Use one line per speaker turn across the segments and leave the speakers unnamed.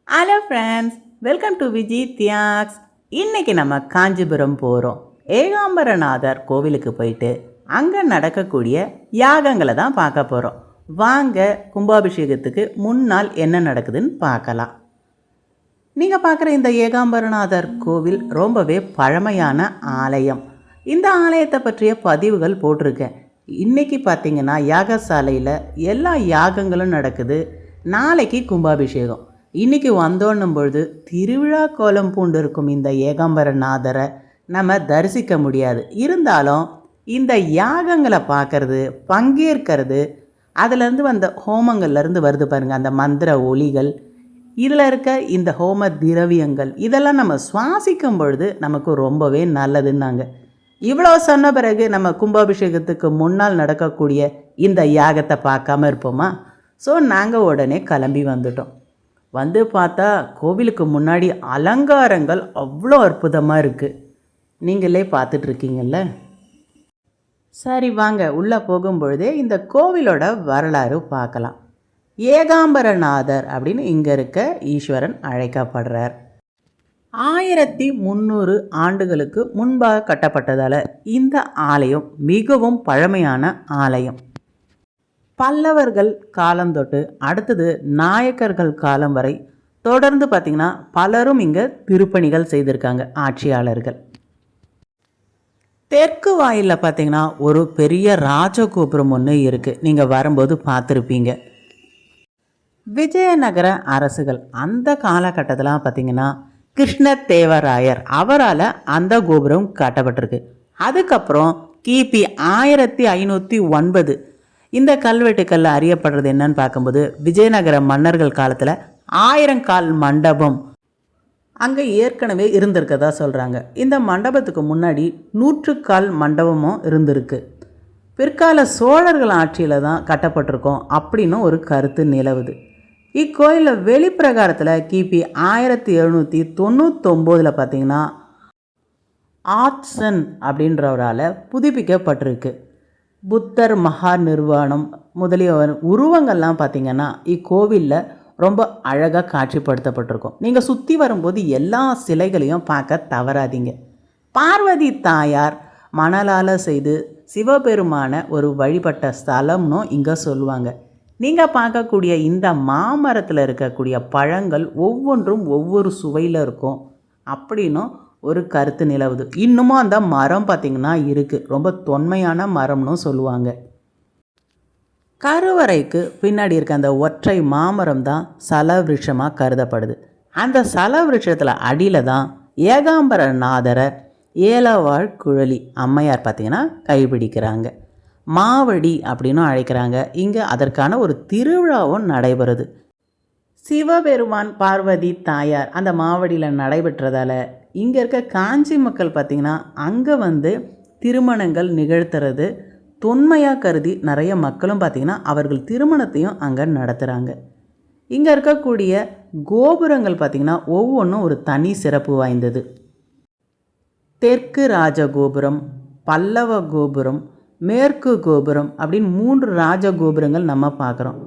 Hello friends, welcome to Viji Thiyags. இன்றைக்கி நம்ம காஞ்சிபுரம் போகிறோம். ஏகாம்பரநாதர் கோவிலுக்கு போயிட்டு அங்கே நடக்கக்கூடிய யாகங்களை தான் பார்க்க போகிறோம். வாங்க, கும்பாபிஷேகத்துக்கு முன்னால் என்ன நடக்குதுன்னு பார்க்கலாம். நீங்கள் பார்க்குற இந்த ஏகாம்பரநாதர் கோவில் ரொம்பவே பழமையான ஆலயம். இந்த ஆலயத்தை பற்றிய பதிவுகள் போட்டிருக்கேன். இன்றைக்கி பார்த்திங்கன்னா யாகசாலையில் எல்லா யாகங்களும் நடக்குது. நாளைக்கு கும்பாபிஷேகம். இன்றைக்கி வந்தோன்னும் பொழுது திருவிழா கோலம் பூண்டு இருக்கும் இந்த ஏகாம்பரநாதரை நம்ம தரிசிக்க முடியாது. இருந்தாலும் இந்த யாகங்களை பார்க்கறது, பங்கேற்கிறது, அதிலேருந்து வந்த ஹோமங்கள்லேருந்து வருது பாருங்கள் அந்த மந்திர ஒலிகள், இதில் இருக்க இந்த ஹோம திரவியங்கள், இதெல்லாம் நம்ம சுவாசிக்கும் பொழுது நமக்கு ரொம்பவே நல்லதுன்னாங்க. இவ்வளோ சொன்ன பிறகு நம்ம கும்பாபிஷேகத்துக்கு முன்னால் நடக்கக்கூடிய இந்த யாகத்தை பார்க்காம இருப்போமா? ஸோ நாங்கள் உடனே கிளம்பி வந்துட்டோம். வந்து பார்த்தா கோவிலுக்கு முன்னாடி அலங்காரங்கள் அவ்வளோ அற்புதமாக இருக்குது. நீங்களே பார்த்துட்ருக்கீங்கள்ல. சரி வாங்க, உள்ளே போகும்பொழுதே இந்த கோவிலோட வரலாறு பார்க்கலாம். ஏகாம்பரநாதர் அப்படின்னு இங்கே இருக்க ஈஸ்வரன் அழைக்கப்படுறார். 1300 ஆண்டுகளுக்கு முன்பாக கட்டப்பட்டதால் இந்த ஆலயம் மிகவும் பழமையான ஆலயம். பல்லவர்கள் காலம் தொட்டு அடுத்தது நாயக்கர்கள் காலம் வரை தொடர்ந்து பார்த்திங்கன்னா பலரும் இங்கே திருப்பணிகள் செய்திருக்காங்க ஆட்சியாளர்கள். தெற்கு வாயிலில் பார்த்திங்கன்னா ஒரு பெரிய ராஜகோபுரம் ஒன்று இருக்குது. நீங்கள் வரும்போது பார்த்துருப்பீங்க. விஜயநகர அரசுகள் அந்த காலகட்டத்தில் பார்த்திங்கன்னா கிருஷ்ணதேவராயர் அவரால் அந்த கோபுரம் கட்டப்பட்டிருக்கு. அதுக்கப்புறம் கிபி 1509 இந்த கல்வெட்டுக்களில் அறியப்படுறது என்னன்னு பார்க்கும்போது விஜயநகர மன்னர்கள் காலத்தில் 1000 கால் மண்டபம் அங்கே ஏற்கனவே இருந்திருக்கதா சொல்கிறாங்க. இந்த மண்டபத்துக்கு முன்னாடி 100 கால் மண்டபமும் இருந்திருக்கு. பிற்கால சோழர்கள் ஆட்சியில் தான் கட்டப்பட்டிருக்கோம் அப்படின்னு ஒரு கருத்து நிலவுது. இக்கோயிலில் வெளிப்பிரகாரத்தில் கிபி 1799 பார்த்திங்கன்னா ஆட்சன் அப்படின்றவரால் புதுப்பிக்கப்பட்டிருக்கு. புத்தர் மகா நிர்வாணம் முதலிய உருவங்கள்லாம் பார்த்திங்கன்னா இக்கோவிலில் ரொம்ப அழகாக காட்சிப்படுத்தப்பட்டிருக்கும். நீங்கள் சுற்றி வரும்போது எல்லா சிலைகளையும் பார்க்க தவறாதீங்க. பார்வதி தாயார் மணலால் செய்து சிவபெருமான ஒரு வழிபட்ட ஸ்தலம்னு இங்கே சொல்லுவாங்க. நீங்கள் பார்க்கக்கூடிய இந்த மாமரத்தில் இருக்கக்கூடிய பழங்கள் ஒவ்வொன்றும் ஒவ்வொரு சுவையில் இருக்கும் அப்படின்னும் ஒரு கருத்து நிலவுது. இன்னமும் அந்த மரம் பார்த்திங்கன்னா இருக்குது. ரொம்ப தொன்மையான மரம்னு சொல்லுவாங்க. கருவறைக்கு பின்னாடி இருக்க அந்த ஒற்றை மாமரம் தான் சலவிருஷமாக கருதப்படுது. அந்த சலவிருஷத்தில் அடியில் தான் ஏகாம்பரநாதரை ஏலவாழ் குழலி அம்மையார் பார்த்திங்கன்னா கைப்பிடிக்கிறாங்க. மாவடி அப்படின்னு அழைக்கிறாங்க. இங்கே அதற்கான ஒரு திருவிழாவும் நடைபெறுது. சிவபெருமான் பார்வதி தாயார் அந்த மாவடியில் நடைபெற்றதால் இங்கே இருக்க காஞ்சி மக்கள் பார்த்திங்கன்னா அங்கே திருமணங்கள் நிகழ்த்துறது தொன்மையாக கருதி நிறைய மக்களும் பார்த்திங்கன்னா அவர்கள் திருமணத்தையும் அங்கே நடத்துகிறாங்க. இங்கே இருக்கக்கூடிய கோபுரங்கள் பார்த்திங்கன்னா ஒவ்வொன்றும் ஒரு தனி சிறப்பு வாய்ந்தது. தெற்கு ராஜகோபுரம், பல்லவ கோபுரம், மேற்கு கோபுரம் அப்படின்னு 3 ராஜகோபுரங்கள் நம்ம பார்க்குறோம்.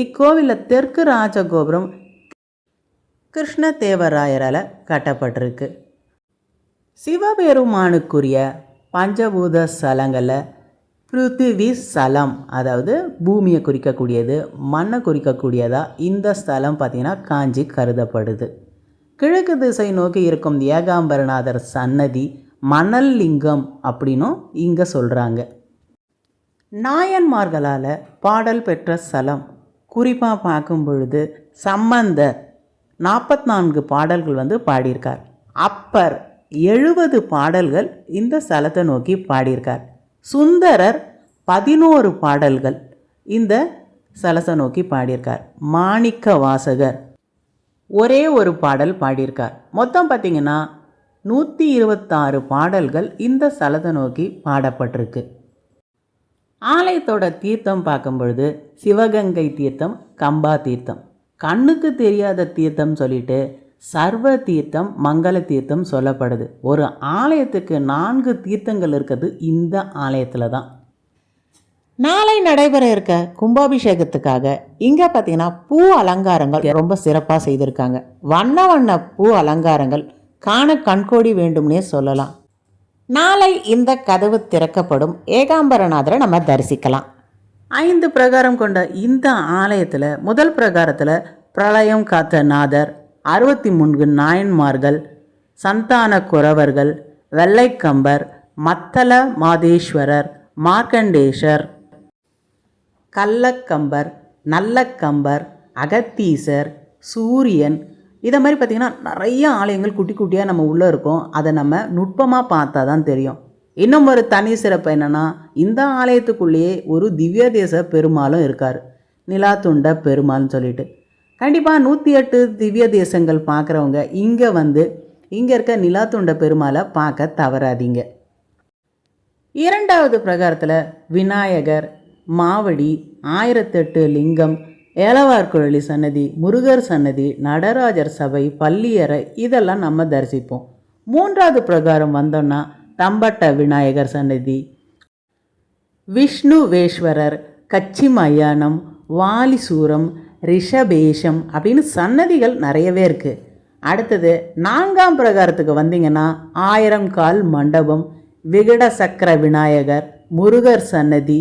இக்கோவிலில் தெற்கு ராஜகோபுரம் கிருஷ்ணதேவராயரால் கட்டப்பட்டிருக்கு. சிவபெருமானுக்குரிய பஞ்சபூத ஸ்தலங்களில் பிருத்திவி ஸ்தலம், அதாவது பூமியை குறிக்கக்கூடியது, மண்ணை குறிக்கக்கூடியதாக இந்த ஸ்தலம் பார்த்திங்கன்னா காஞ்சி கருதப்படுது. கிழக்கு திசை நோக்கி இருக்கும் ஏகாம்பரநாதர் சன்னதி மணல் லிங்கம் அப்படின்னும் இங்கே சொல்கிறாங்க. நாயன்மார்களால் பாடல் பெற்ற ஸ்தலம். குறிப்பாக பார்க்கும் பொழுது சம்பந்தர் 44 பாடல்கள் பாடியிருக்கார். அப்பர் 70 பாடல்கள் இந்த ஸ்தலத்தை நோக்கி பாடியிருக்கார். சுந்தரர் 11 பாடல்கள் இந்த ஸ்தலத்தை நோக்கி பாடியிருக்கார். மாணிக்க வாசகர் ஒரே ஒரு பாடல் பாடியிருக்கார். மொத்தம் பார்த்திங்கன்னா 126 பாடல்கள் இந்த ஸ்தலத்தை நோக்கி பாடப்பட்டிருக்கு. ஆலயத்தோட தீர்த்தம் பார்க்கும்பொழுது சிவகங்கை தீர்த்தம், கம்பா தீர்த்தம், கண்ணுக்கு தெரியாத தீர்த்தம் சொல்லிட்டு சர்வ தீர்த்தம், மங்கள தீர்த்தம் சொல்லப்படுது. ஒரு ஆலயத்துக்கு 4 தீர்த்தங்கள் இருக்கிறது இந்த ஆலயத்தில் தான். நாளை நடைபெற இருக்க கும்பாபிஷேகத்துக்காக இங்கே பார்த்தீங்கன்னா பூ அலங்காரங்கள் ரொம்ப சிறப்பாக செய்திருக்காங்க. வண்ண வண்ண பூ அலங்காரங்கள் காண கண்கோடி வேண்டும்னே சொல்லலாம். நாளை இந்த கதவு திறக்கப்படும் ஏகாம்பரநாதரை நம்ம தரிசிக்கலாம். 5 பிரகாரம் கொண்ட இந்த ஆலயத்தில் முதல் பிரகாரத்தில் பிரளயம் காத்த நாதர், 63 நாயன்மார்கள், சந்தான குறவர்கள், வெள்ளைக்கம்பர், மத்தள மாதேஸ்வரர், மார்க்கண்டேஷர், கள்ளக்கம்பர், நல்லக்கம்பர், அகத்தீசர், சூரியன், இதை மாதிரி பார்த்திங்கன்னா நிறைய ஆலயங்கள் குட்டி குட்டியாக நம்ம உள்ளே இருக்கோம். அதை நம்ம நுட்பமாக பார்த்தா தான் தெரியும். இன்னும் ஒரு தனி சிறப்பு என்னென்னா, இந்த ஆலயத்துக்குள்ளேயே ஒரு திவ்ய தேச பெருமாளும் இருக்கார், நிலாத்துண்ட பெருமாள்னு சொல்லிட்டு. கண்டிப்பாக 108 திவ்ய தேசங்கள் பார்க்குறவங்க இங்கே இருக்க நிலாத்துண்ட பெருமாளை பார்க்க தவறாதீங்க. 2வது பிரகாரத்தில் விநாயகர், மாவடி, 1008 லிங்கம், ஏலவார்குழலி சன்னதி, முருகர் சன்னதி, நடராஜர் சபை, பள்ளியறை, இதெல்லாம் நம்ம தரிசிப்போம். 3வது பிரகாரம் வந்தோம்னா தம்பட்ட விநாயகர் சன்னதி, விஷ்ணுவேஸ்வரர், கச்சி மயானம், வாலிசூரம், ரிஷபேஷம் அப்படின்னு சன்னதிகள் நிறையவே இருக்குது. அடுத்தது 4ஆம் பிரகாரத்துக்கு வந்தீங்கன்னா 1000 கால் மண்டபம், விகட சக்கர விநாயகர், முருகர் சன்னதி,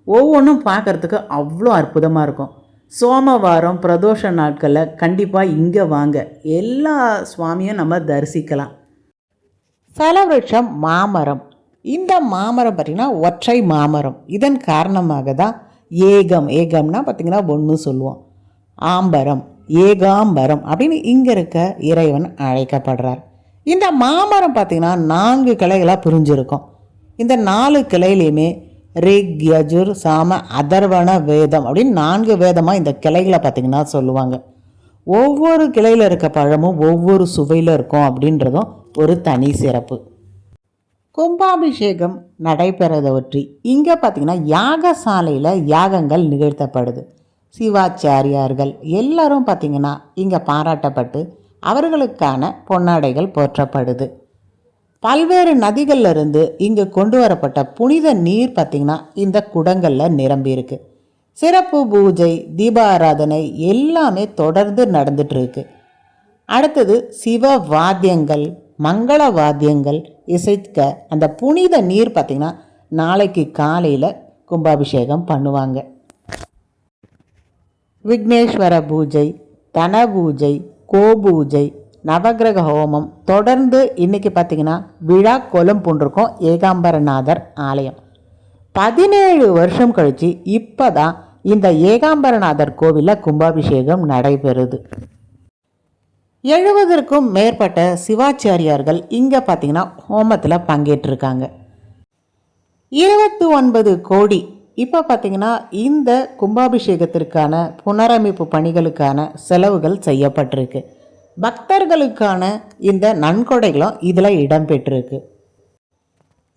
ஒவ்வொன்றும் பார்க்குறதுக்கு அவ்வளோ அற்புதமாக இருக்கும். சோமவாரம் பிரதோஷ நாட்களில் கண்டிப்பாக இங்கே வாங்க, எல்லா சுவாமியும் நம்ம தரிசிக்கலாம். சலவிருட்சம் மாமரம். இந்த மாமரம் பார்த்திங்கன்னா ஒற்றை மாமரம். இதன் காரணமாக தான் ஏகம்னா பார்த்திங்கன்னா ஒன்று சொல்லுவோம். ஆம்பரம், ஏகாம்பரம் அப்படின்னு இங்கே இருக்க இறைவன் அழைக்கப்படுறார். இந்த மாமரம் பார்த்திங்கன்னா 4 கிளைகளாக பிரிஞ்சிருக்கும். இந்த 4 கிளையிலையுமே ரிக், யஜுர், சாம, அதர்வண வேதம் அப்படின்னு 4 வேதமாக இந்த கிளைகளை பார்த்திங்கன்னா சொல்லுவாங்க. ஒவ்வொரு கிளையில் இருக்க பழமும் ஒவ்வொரு சுவையில் இருக்கும் அப்படின்றதும் ஒரு தனி சிறப்பு. கும்பாபிஷேகம் நடைபெறதை ஒற்றி இங்கே பார்த்திங்கன்னா யாகசாலையில் யாகங்கள் நிகழ்த்தப்படுது. சிவாச்சாரியார்கள் எல்லாரும் பார்த்திங்கன்னா இங்கே பாராட்டப்பட்டு அவர்களுக்கான பொன்னாடைகள் போற்றப்படுது. பல்வேறு நதிகளில் இருந்து இங்கே கொண்டு வரப்பட்ட புனித நீர் பார்த்திங்கன்னா இந்த குடங்களில் நிரம்பியிருக்கு. சிறப்பு பூஜை, தீபாராதனை எல்லாமே தொடர்ந்து நடந்துட்டுருக்கு. அடுத்தது சிவ வாத்தியங்கள், மங்கள வாத்தியங்கள் இசைக்க அந்த புனித நீர் பார்த்திங்கன்னா நாளைக்கு காலையில் கும்பாபிஷேகம் பண்ணுவாங்க. விக்னேஸ்வர பூஜை, தன பூஜை, கோபூஜை, நவகிரக ஹோமம் தொடர்ந்து இன்றைக்கி பார்த்திங்கன்னா விழா கோலம் பூண்டிருக்கும் ஏகாம்பரநாதர் ஆலயம். 17 வருஷம் கழித்து இப்போ தான் இந்த ஏகாம்பரநாதர் கோவிலில் கும்பாபிஷேகம் நடைபெறுது. 70க்கும் மேற்பட்ட சிவாச்சாரியார்கள் இங்கே பார்த்திங்கன்னா ஹோமத்தில் பங்கேற்றிருக்காங்க. 29 கோடி இப்போ பார்த்திங்கன்னா இந்த கும்பாபிஷேகத்திற்கான புனரமைப்பு பணிகளுக்கான செலவுகள் செய்யப்பட்டிருக்கு. பக்தர்களுக்கான இந்த நன்கொடைகளும் இதில் இடம்பெற்றிருக்கு.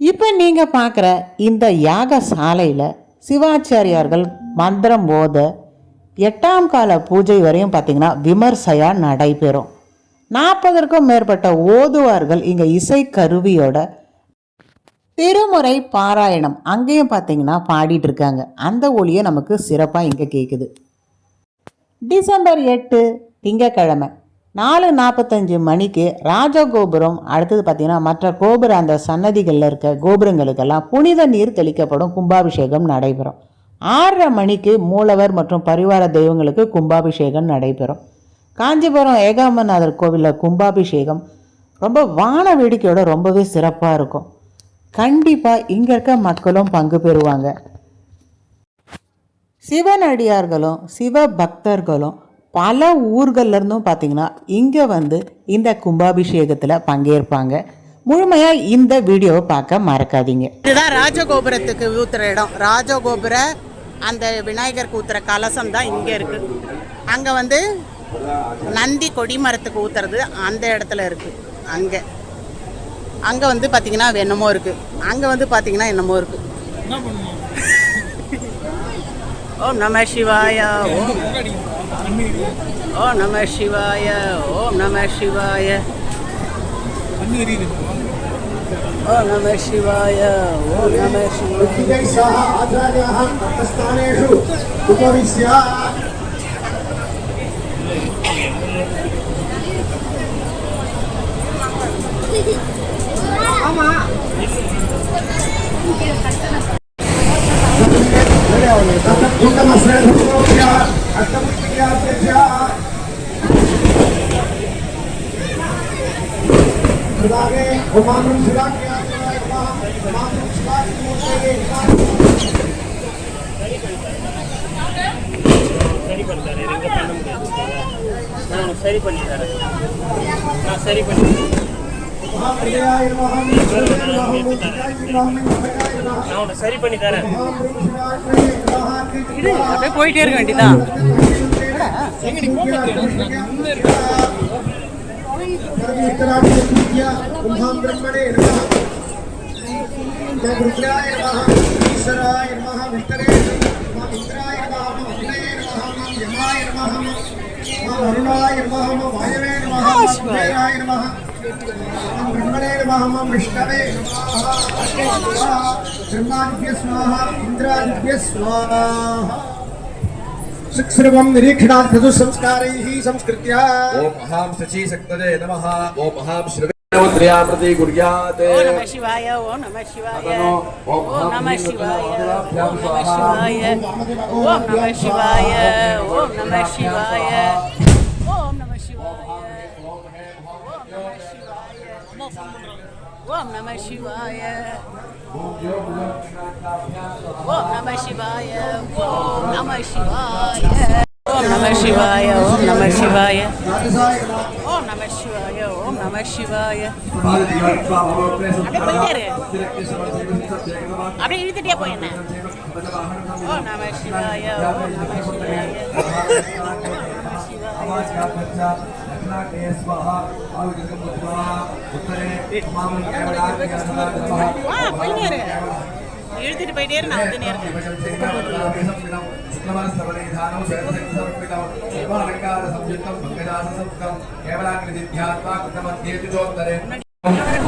இப்போ நீங்கள் பார்க்குற இந்த யாக சாலையில் சிவாச்சாரியார்கள் மந்திரம் போத 8ஆம் கால பூஜை வரையும் பார்த்திங்கன்னா விமர்சையாக நடைபெறும். 40க்கும் மேற்பட்ட ஓதுவார்கள் இங்கே இசை கருவியோட திருமுறை பாராயணம் அங்கேயும் பார்த்திங்கன்னா பாடிட்டு இருக்காங்க. அந்த ஒளியை நமக்கு சிறப்பாக இங்கே கேட்குது. டிசம்பர் 8 திங்கக்கிழமை 4:45 மணிக்கு ராஜகோபுரம், அடுத்தது பார்த்திங்கன்னா மற்ற கோபுரம் அந்த சன்னதிகளில் இருக்க கோபுரங்களுக்கெல்லாம் புனித நீர் தெளிக்கப்படும். கும்பாபிஷேகம் நடைபெறும். 6:30 மணிக்கு மூலவர் மற்றும் பரிவார தெய்வங்களுக்கு கும்பாபிஷேகம் நடைபெறும். காஞ்சிபுரம் ஏகாம்பரநாதர் கோவிலில் கும்பாபிஷேகம் ரொம்ப வான வேடிக்கையோட ரொம்பவே சிறப்பாக இருக்கும். கண்டிப்பாக இங்கே இருக்க மக்களும் பங்கு பெறுவாங்க. சிவனடியார்களும் சிவ பக்தர்களும் பல ஊர்கள்லேருந்தும் பார்த்திங்கன்னா இங்கே வந்து இந்த கும்பாபிஷேகத்தில் பங்கேற்பாங்க. முழுமையாக இந்த வீடியோவை பார்க்க மறக்காதீங்க.
இதுதான் ராஜகோபுரத்துக்கு ஊற்றுற இடம். ராஜகோபுர அந்த விநாயகருக்கு ஊற்றுற கலசம் தான் இங்கே இருக்குது. அங்கே வந்து நந்தி கொடிமரத்துக்கு ஊற்றுறது அந்த இடத்துல இருக்குது. அங்கே வந்து பார்த்திங்கன்னா என்னமோ இருக்குது. அங்கே வந்து பார்த்திங்கன்னா என்னமோ இருக்குது. ஓம் நம சிவாய, ஓம் நம சிவாய, ஓம் நம சிவாய.
ஓம் நம சிவாய ஓம் நம சிவாய
आचार्याः तत्स्थानेषु उपविश्य
சரி பண்ணி தரேன். நான் சரி பண்ணி நான் உன்னை சரி பண்ணி தரேன்.
அப்படியே போயிட்டே இருக்க வேண்டியதான்.
सर्वं निरीक्षणात् क्रतु संस्कारैः संस्कृत्य
ओम अहं शची सक्तदे नमः ओम अहं श्रवणमुद्रया प्रति कुर्यात्
ஓம் நம சிவாய ஓம் நம சிவாய ஓம் நம சிவாய ஓம் நம சிவாய ஓம் நம சிவாய ஓம் நம சிவாய ஓம் நம சிவாய ஓம் நம சிவாய ஓம் நம சிவாய ஓம் நம சிவாய ஓம் நம சிவாய ஓம் நம சிவாய ஓம் நம சிவாய ஓம் நம சிவாய அப்படியே இழுத்துட்டே போய் என்ன ஓம் நம சிவாய ஓம் நம சிவாய இழுத்துட்டு போயிட்டே இரு, நான் வந்து நேரம்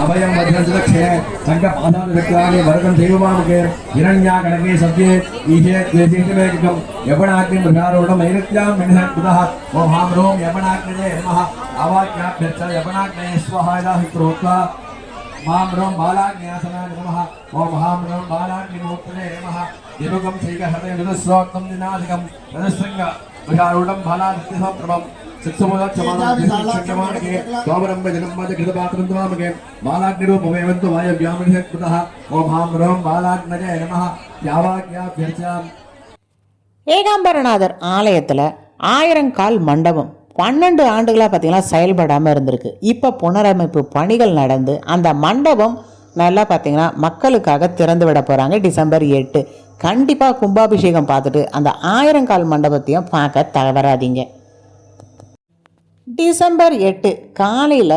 अभयं वज्रदक्षे संकपादानुविक्राणि वरदं देवमामुखे हिरण्याकणके सत्ये ईशे द्वेषेषमेकं यवनाग्निं मृगारूढं नैऋत्यां मिनः ओं हां ह्रों यवनाग्नये नमः आवाक्याभ्यर्च यवनाग्नये स्वाहा इति कृत्वा मां ह्रों बालाग्न्यासनाय नमः ओं हां ह्रों बालाग्निमूर्तये नमः देवगं श्रीकहृदय विदुस्रोक्तं दिनादिकं रजस्रङ्ग मृगारूढं बालादित्यसमप्रभं
ஏகாம்பரநாதர் ஆலயத்தில் 1000 கால் மண்டபம் 12 ஆண்டுகளாக பார்த்தீங்கன்னா செயல்படாமல் இருந்திருக்கு. இப்போ புனரமைப்பு பணிகள் நடந்து அந்த மண்டபம் நல்லா பார்த்தீங்கன்னா மக்களுக்காக திறந்து விட போகிறாங்க டிசம்பர் 8. கண்டிப்பாக கும்பாபிஷேகம் பார்த்துட்டு அந்த 1000 கால் மண்டபத்தையும் பார்க்க தவறாதீங்க. டிசம்பர் 8 காலையில்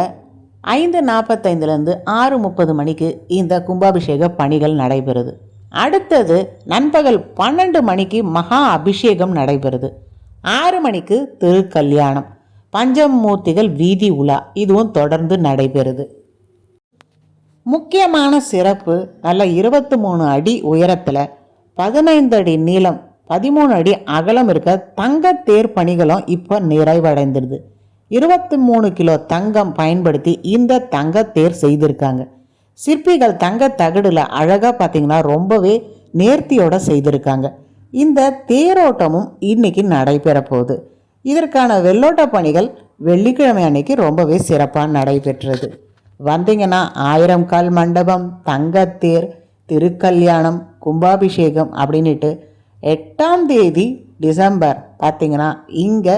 5:45 6:30 மணிக்கு இந்த கும்பாபிஷேக பணிகள் நடைபெறுது. அடுத்தது நண்பகல் 12 மணிக்கு மகா அபிஷேகம் நடைபெறுது. 6 மணிக்கு திருக்கல்யாணம், பஞ்சமூர்த்திகள் வீதி உலா இதுவும் தொடர்ந்து நடைபெறுது. முக்கியமான சிறப்பு நல்ல 23 அடி உயரத்தில் 15 அடி நீளம் 13 அடி அகலம் இருக்க தங்க தேர் பணிகளும் இப்போ நிறைவடைந்துடுது. 23 கிலோ தங்கம் பயன்படுத்தி இந்த தங்க தேர் செய்திருக்காங்க. சிற்பிகள் தங்க தகடுல அழகாக பார்த்தீங்கன்னா ரொம்பவே நேர்த்தியோட செய்திருக்காங்க. இந்த தேரோட்டமும் இன்னைக்கு நடைபெற போகுது. இதற்கான வெள்ளோட்ட பணிகள் வெள்ளிக்கிழமை அன்னைக்கு ரொம்பவே சிறப்பாக நடைபெற்றது. வந்தீங்கன்னா 1000 கால் மண்டபம், தங்கத்தேர், திருக்கல்யாணம், கும்பாபிஷேகம் அப்படின்ட்டு 8ஆம் தேதி டிசம்பர் பார்த்தீங்கன்னா இங்கே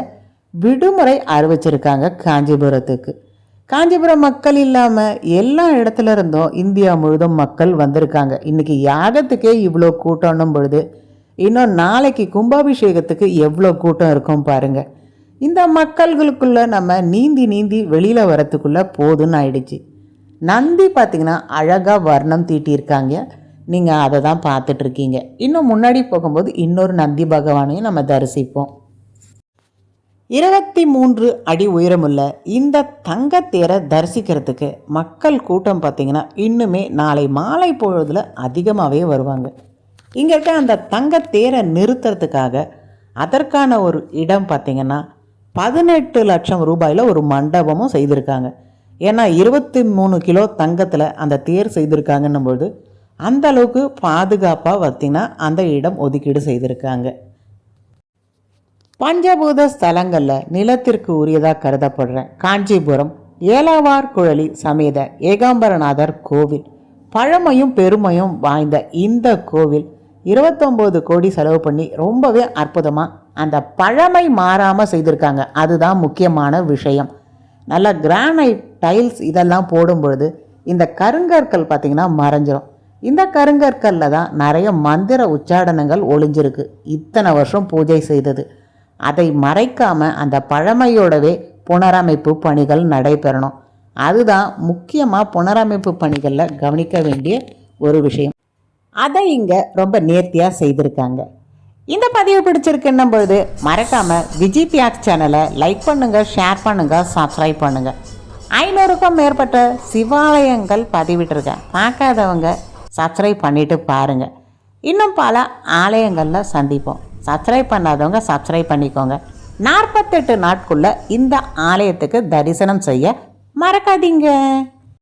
விடுமுறை அறிவிச்சிருக்காங்க காஞ்சிபுரத்துக்கு. காஞ்சிபுரம் மக்கள் இல்லாமல் எல்லா இடத்துல இருந்தும் இந்தியா முழுதும் மக்கள் வந்திருக்காங்க. இன்றைக்கி யாகத்துக்கே இவ்வளோ கூட்டம்னும் பொழுது இன்னும் நாளைக்கு கும்பாபிஷேகத்துக்கு எவ்வளோ கூட்டம் இருக்கும் பாருங்கள். இந்த மக்கள்களுக்குள்ளே நம்ம நீந்தி வெளியில் வரத்துக்குள்ளே போதுன்னு ஆயிடுச்சு. நந்தி பார்த்திங்கன்னா அழகாக வர்ணம் தீட்டியிருக்காங்க. நீங்கள் அதை தான் பார்த்துட்ருக்கீங்க. இன்னும் முன்னாடி போகும்போது இன்னொரு நந்தி பகவானையும் நம்ம தரிசிப்போம். 23 அடி உயரமுள்ள இந்த தங்கத்தேரை தரிசிக்கிறதுக்கு மக்கள் கூட்டம் பார்த்திங்கன்னா இன்னுமே நாளை மாலை பொழுதில் அதிகமாகவே வருவாங்க. இங்கே இருக்க அந்த தங்கத்தேரை நிறுத்துறதுக்காக அதற்கான ஒரு இடம் பார்த்திங்கன்னா 18 லட்சம் ரூபாயில் ஒரு மண்டபமும் செய்திருக்காங்க. ஏன்னா 23 கிலோ தங்கத்தில் அந்த தேர் செய்திருக்காங்கன்னும் பொழுது அந்த அளவுக்கு பாதுகாப்பாக பார்த்திங்கன்னா அந்த இடம் ஒதுக்கீடு செய்திருக்காங்க. பஞ்சபூத ஸ்தலங்களில் நிலத்திற்கு உரியதாக கருதப்படுற காஞ்சிபுரம் ஏலாவார் குழலி சமேத ஏகாம்பரநாதர் கோவில் பழமையும் பெருமையும் வாய்ந்த இந்த கோவில் 29 கோடி செலவு பண்ணி ரொம்பவே அற்புதமாக அந்த பழமை மாறாமல் செய்திருக்காங்க. அதுதான் முக்கியமான விஷயம். நல்ல கிரானைட் டைல்ஸ் இதெல்லாம் போடும் பொழுது இந்த கருங்கற்கள் பார்த்திங்கன்னா மறைஞ்சிரும். இந்த கருங்கற்களில் தான் நிறைய மந்திர உச்சாடனங்கள் ஒளிஞ்சிருக்கு. இத்தனை வருஷம் பூஜை செய்தது அதை மறைக்காமல் அந்த பழமையோடவே புனரமைப்பு பணிகள் நடைபெறணும். அதுதான் முக்கியமாக புனரமைப்பு பணிகளில் கவனிக்க வேண்டிய ஒரு விஷயம். அதை இங்கே ரொம்ப நேர்த்தியாக செய்திருக்காங்க. இந்த பதிவு பிடிச்சிருக்குன்னும் பொழுது மறக்காமல் விஜி தியாக்ஸ் சேனலை லைக் பண்ணுங்கள், ஷேர் பண்ணுங்கள், சப்ஸ்கிரைப் பண்ணுங்கள். 500க்கும் மேற்பட்ட சிவாலயங்கள் பதிவிட்டிருக்கேன். பார்க்காதவங்க சப்ஸ்கிரைப் பண்ணிவிட்டு பாருங்கள். இன்னும் பல ஆலயங்களில் சந்திப்போம். சப்ஸ்கிரைப் பண்ணாதவங்க சப்ஸ்கிரைப் பண்ணிக்கோங்க. 48 நாட்குள்ளே இந்த ஆலயத்துக்கு தரிசனம் செய்ய மறக்காதீங்க.